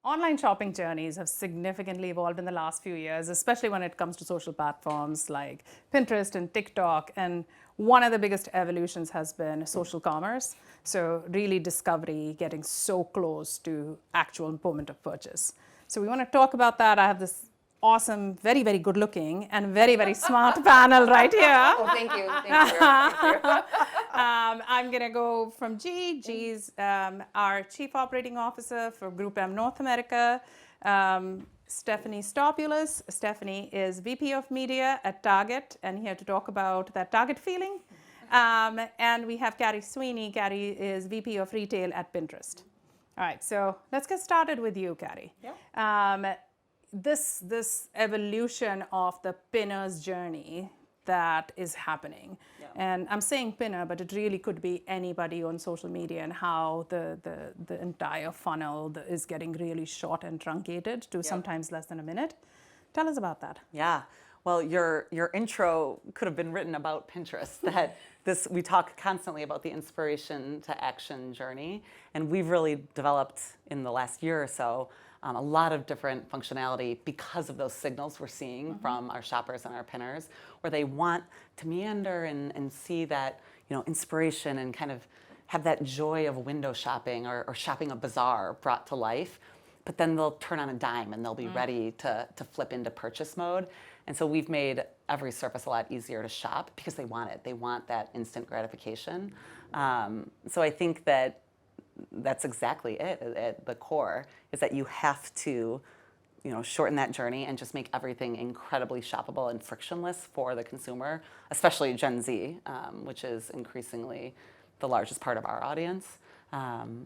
Online shopping journeys have significantly evolved in the last few years, especially when it comes to social platforms like Pinterest and TikTok. And one of the biggest evolutions has been social commerce. So really discovery getting so close to actual moment of purchase. So we want to talk about that. I have this awesome, very, very good looking and very, very smart panel right here. Oh, thank you. Thank you. I'm going to go from G. G's our Chief Operating Officer for GroupM North America. Stephanie Stopoulos. Stephanie is VP of Media at Target and here to talk about that Target feeling. And we have Carrie Sweeney. Carrie is VP of Retail at Pinterest. All right, so let's get started with you, Carrie. Yeah. This evolution of the pinner's journey that is happening. Yeah. And I'm saying pinner, but it really could be anybody on social media and how the entire funnel is getting really short and truncated to sometimes less than a minute. Tell us about that. Yeah. Well, your intro could have been written about Pinterest. We talk constantly about the inspiration to action journey, and we've really developed in the last year or so a lot of different functionality because of those signals we're seeing from our shoppers and our pinners, where they want to meander and see that inspiration and kind of have that joy of window shopping or shopping a bazaar brought to life. But then they'll turn on a dime and they'll be ready to flip into purchase mode. And so we've made every surface a lot easier to shop because they want it. They want that instant gratification. So I think that's exactly it at the core, is that you have to shorten that journey and just make everything incredibly shoppable and frictionless for the consumer, especially Gen Z, which is increasingly the largest part of our audience.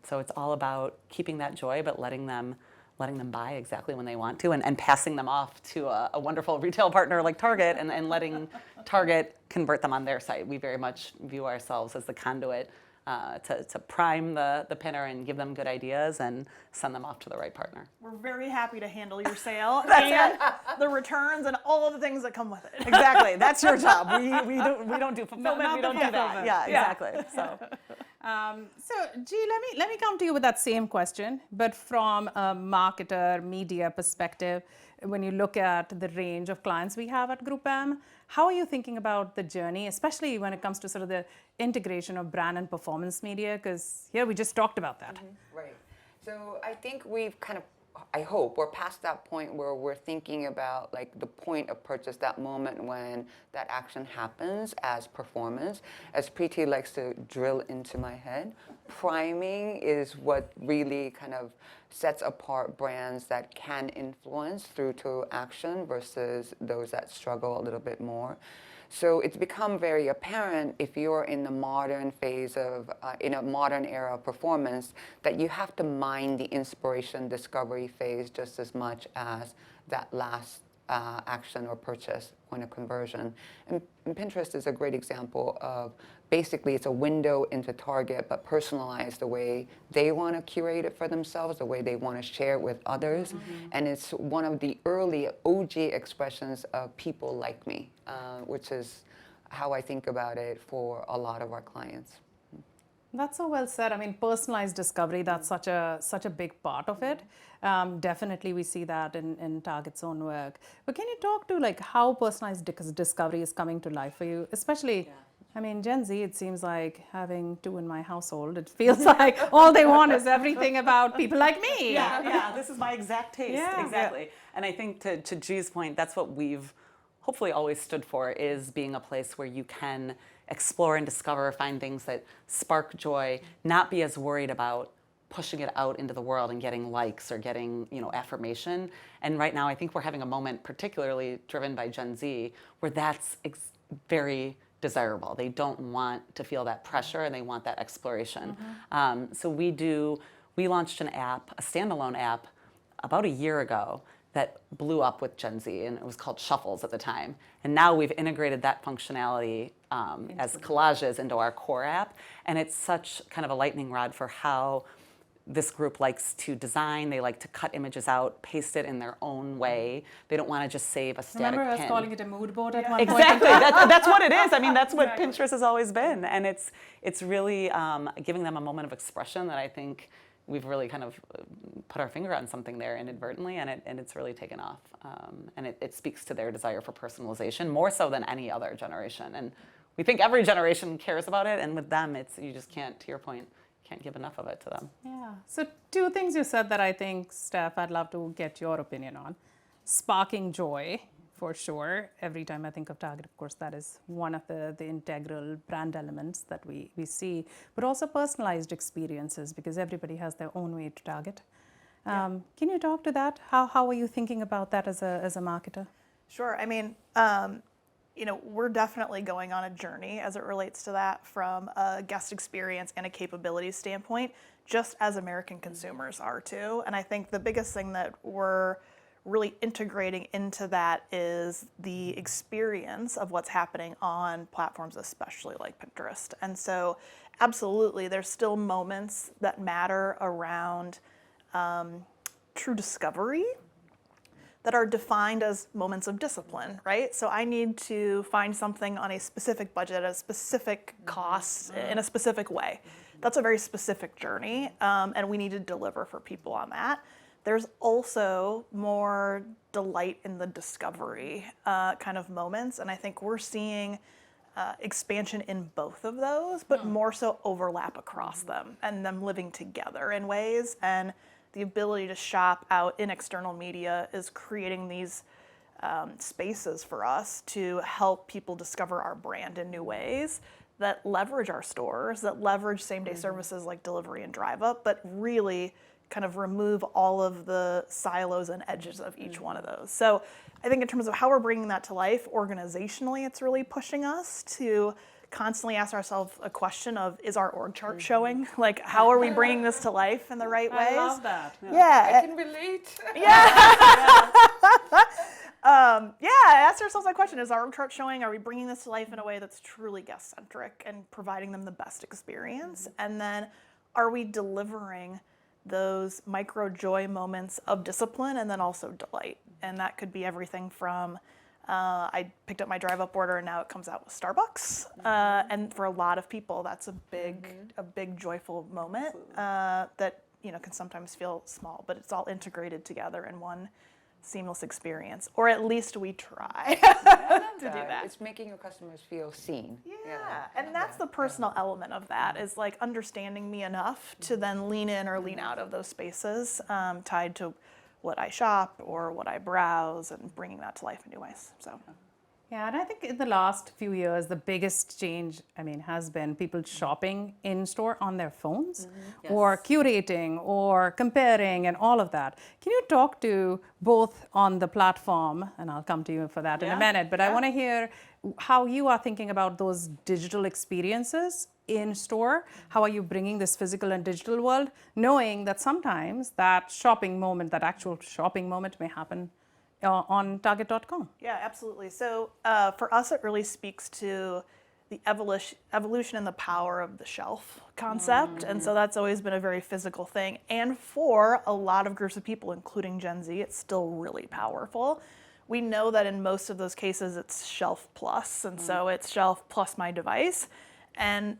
So it's all about keeping that joy, but letting them buy exactly when they want to and passing them off to a wonderful retail partner like Target and letting Target convert them on their site. We very much view ourselves as the conduit to prime the pinner and give them good ideas and send them off to the right partner. We're very happy to handle your sale and the returns and all of the things that come with it. Exactly. That's your job. We don't do fulfillment. We don't do that. Yeah, exactly. So, G, let me come to you with that same question, but from a marketer, media perspective. When you look at the range of clients we have at GroupM, how are you thinking about the journey, especially when it comes to sort of the integration of brand and performance media? Because here we just talked about that. Right. So I think I hope we're past that point where we're thinking about like the point of purchase, that moment when that action happens as performance. As Preeti likes to drill into my head, priming is what really kind of sets apart brands that can influence through to action versus those that struggle a little bit more. So it's become very apparent if you're in the modern phase of, in a modern era of performance, that you have to mine the inspiration discovery phase just as much as that last action or purchase point of conversion. And Pinterest is a great example of basically it's a window into Target, but personalized the way they want to curate it for themselves, the way they want to share it with others. And it's one of the early OG expressions of people like me, which is how I think about it for a lot of our clients. That's so well said. I mean, personalized discovery, that's such a big part of it. Definitely we see that in Target's own work. But can you talk to like how personalized discovery is coming to life for you, especially I mean, Gen Z, it seems like having two in my household, it feels like all they want is everything about people like me. Yeah, this is my exact taste. Yeah. Exactly. And I think to G's point, that's what we've hopefully always stood for, is being a place where you can explore and discover, find things that spark joy, not be as worried about pushing it out into the world and getting likes or getting affirmation. And right now I think we're having a moment, particularly driven by Gen Z, where that's very desirable. They don't want to feel that pressure and they want that exploration. So we launched an app, a standalone app, about a year ago that blew up with Gen Z, and it was called Shuffles at the time. And now we've integrated that functionality as collages into our core app, and it's such kind of a lightning rod for how this group likes to design. They like to cut images out, paste it in their own way. They don't want to just save a static Remember pin. us calling it a mood board at one point? Exactly. That's what it is. I mean, that's what Pinterest has always been. And it's really giving them a moment of expression that I think we've really kind of put our finger on something there inadvertently, and it's really taken off. And it speaks to their desire for personalization more so than any other generation. And we think every generation cares about it, and with them, you just can't, to your point, can't give enough of it to them. Yeah. So two things you said that I think, Steph, I'd love to get your opinion on. Sparking joy, for sure. Every time I think of Target, of course, that is one of the integral brand elements that we see, but also personalized experiences, because everybody has their own way to target. Can you talk to that? How are you thinking about that as a marketer? Sure. I mean, we're definitely going on a journey as it relates to that from a guest experience and a capability standpoint, just as American consumers are too. And I think the biggest thing that we're really integrating into that is the experience of what's happening on platforms, especially like Pinterest. And so absolutely, there's still moments that matter around true discovery that are defined as moments of discipline, right? So I need to find something on a specific budget at a specific cost in a specific way. That's a very specific journey, and we need to deliver for people on that. There's also more delight in the discovery kind of moments, and I think we're seeing expansion in both of those, but more so overlap across them and them living together in ways. And the ability to shop out in external media is creating these spaces for us to help people discover our brand in new ways that leverage our stores, that leverage same-day services like delivery and drive up, but really kind of remove all of the silos and edges of each one of those. So I think in terms of how we're bringing that to life organizationally, it's really pushing us to constantly ask ourselves a question of, is our org chart showing? Like, how are we bringing this to life in the right ways? I love that. Yeah. I can relate. Ask ourselves that question. Is our org chart showing? Are we bringing this to life in a way that's truly guest-centric and providing them the best experience? And then are we delivering those micro joy moments of discipline and then also delight? And that could be everything from I picked up my drive up order and now it comes out with Starbucks. And for a lot of people, that's a big joyful moment that can sometimes feel small, but it's all integrated together in one seamless experience, or at least we try to do that. It's making your customers feel seen. Yeah, and that's the personal element of that, is like understanding me enough to then lean in or lean out of those spaces tied to what I shop or what I browse, and bringing that to life in new ways. So. Yeah, and I think in the last few years, the biggest change, has been people shopping in store on their phones, or curating or comparing and all of that. Can you talk to both on the platform, and I'll come to you for that in a minute, but I want to hear how you are thinking about those digital experiences in store. How are you bringing this physical and digital world, knowing that sometimes that shopping moment, that actual shopping moment may happen on Target.com. Yeah, absolutely. So for us, it really speaks to the evolution and the power of the shelf concept. And so that's always been a very physical thing. And for a lot of groups of people, including Gen Z, it's still really powerful. We know that in most of those cases, it's shelf plus. And so it's shelf plus my device. And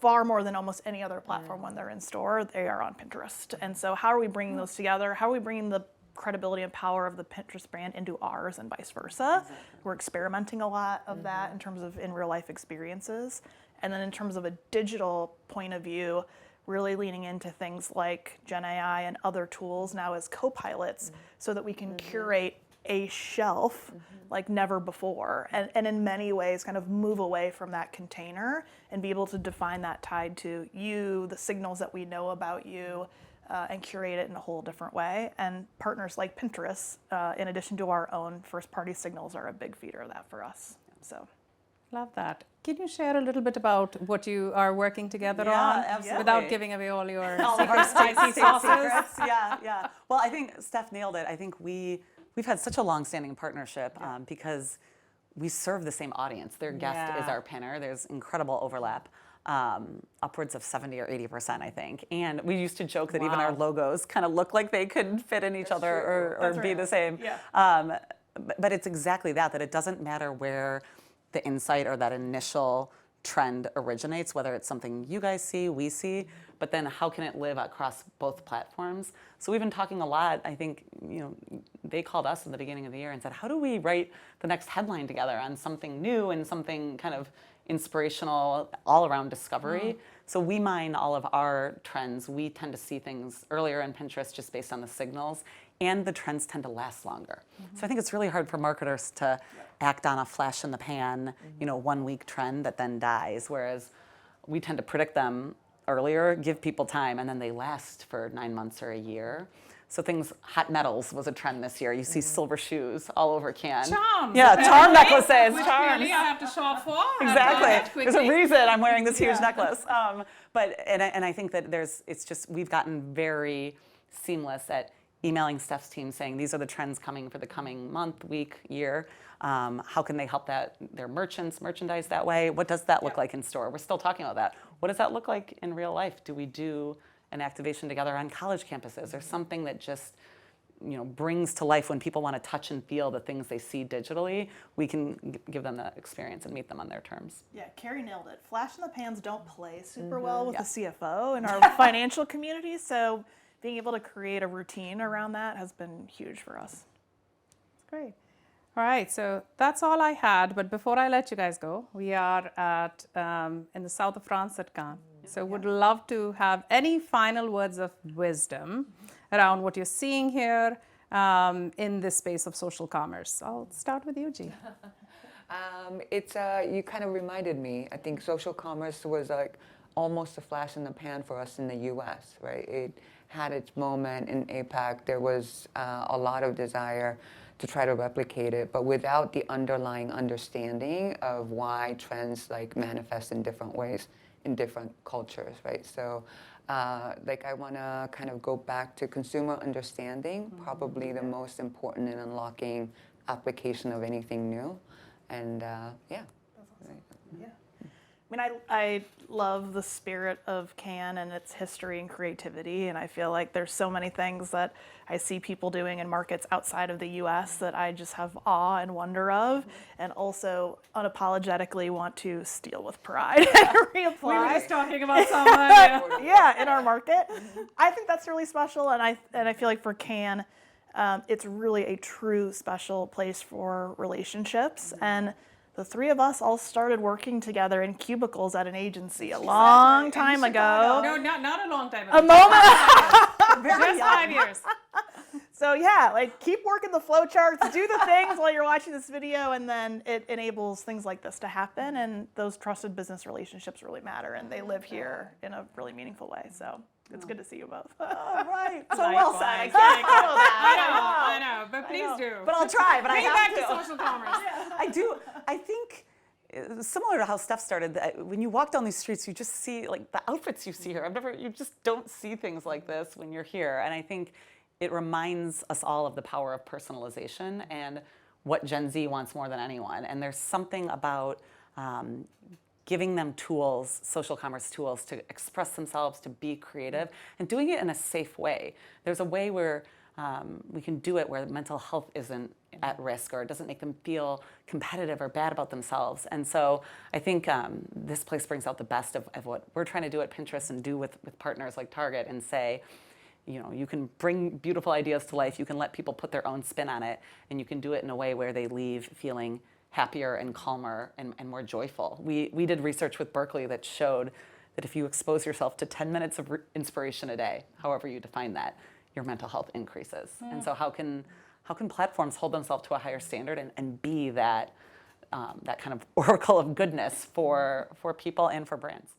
far more than almost any other platform when they're in store, they are on Pinterest. And so how are we bringing those together? How are we bringing the credibility and power of the Pinterest brand into ours and vice versa? Exactly. We're experimenting a lot of that in terms of in real life experiences. And then in terms of a digital point of view, really leaning into things like Gen AI and other tools now as co-pilots so that we can curate a shelf like never before, and in many ways kind of move away from that container and be able to define that tied to you, the signals that we know about you, and curate it in a whole different way. And partners like Pinterest, in addition to our own first-party signals, are a big feeder of that for us. So, love that. Can you share a little bit about what you are working together on, absolutely. without giving away all your spicy sauces? Yeah. Well, I think Steph nailed it. I think we've had such a long-standing partnership because we serve the same audience. Their guest is our pinner. There's incredible overlap. Upwards of 70 or 80%, I think. And we used to joke that even our logos kind of look like they could fit in each other or be the same. Yeah. But it's exactly that it doesn't matter where the insight or that initial trend originates, whether it's something you guys see, we see, but then how can it live across both platforms? So we've been talking a lot. I think, they called us in the beginning of the year and said, how do we write the next headline together on something new and something kind of inspirational all around discovery? So we mine all of our trends. We tend to see things earlier in Pinterest just based on the signals, and the trends tend to last longer. So I think it's really hard for marketers to act on a flash in the pan, 1 week trend that then dies, whereas we tend to predict them earlier, give people time, and then they last for 9 months or a year. So things, hot metals was a trend this year. You see silver shoes all over Cannes. Charms. Yeah, charm necklaces. Which Charms. clearly I have to show up for. Exactly. There's a reason I'm wearing this huge necklace. But I think that we've gotten very seamless at emailing Steph's team saying these are the trends coming for the coming month, week, year. How can they help their merchants merchandise that way? What does that look like in store? We're still talking about that. What does that look like in real life? Do we do an activation together on college campuses or something that just brings to life when people want to touch and feel the things they see digitally? We can give them the experience and meet them on their terms. Yeah, Carrie nailed it. Flash in the pans don't play super well with the CFO in our financial community, so being able to create a routine around that has been huge for us. Great. All right, so that's all I had. But before I let you guys go, we are at in the south of France at Cannes. So would love to have any final words of wisdom around what you're seeing here in this space of social commerce. I'll start with you, G. You kind of reminded me. I think social commerce was like almost a flash in the pan for us in the U.S., right? It had its moment in APAC. There was a lot of desire to try to replicate it, but without the underlying understanding of why trends like manifest in different ways in different cultures, right? So I want to kind of go back to consumer understanding, probably the most important in unlocking application of anything new. And yeah. Yeah. I mean, I love the spirit of Cannes and its history and creativity, and I feel like there's so many things that I see people doing in markets outside of the U.S. that I just have awe and wonder of, and also unapologetically want to steal with pride and reapply. We were just talking about someone. Yeah, in our market. I think that's really special, and I feel like for Cannes, it's really a true special place for relationships. And the three of us all started working together in cubicles at an agency a long time ago. No, not a long time ago. A moment. Just 5 years. So yeah, keep working the flow charts, do the things while you're watching this video, and then it enables things like this to happen. And those trusted business relationships really matter, and they live here in a really meaningful way. So it's good to see you both. All right. So Likewise. well said. I can't follow that. I know, but please do. But I'll try. But I Bring have back to. to social commerce. I do. I think similar to how Steph started, when you walk down these streets, you just see the outfits you see here. You just don't see things like this when you're here. And I think it reminds us all of the power of personalization and what Gen Z wants more than anyone. And there's something about giving them tools, social commerce tools, to express themselves, to be creative, and doing it in a safe way. There's a way where we can do it where mental health isn't at risk, or it doesn't make them feel competitive or bad about themselves. And so I think this place brings out the best of what we're trying to do at Pinterest and do with partners like Target, and say, you can bring beautiful ideas to life, you can let people put their own spin on it, and you can do it in a way where they leave feeling happier and calmer and more joyful. We did research with Berkeley that showed that if you expose yourself to 10 minutes of inspiration a day, however you define that, your mental health increases. And so how can platforms hold themselves to a higher standard and be that kind of oracle of goodness for people and for brands?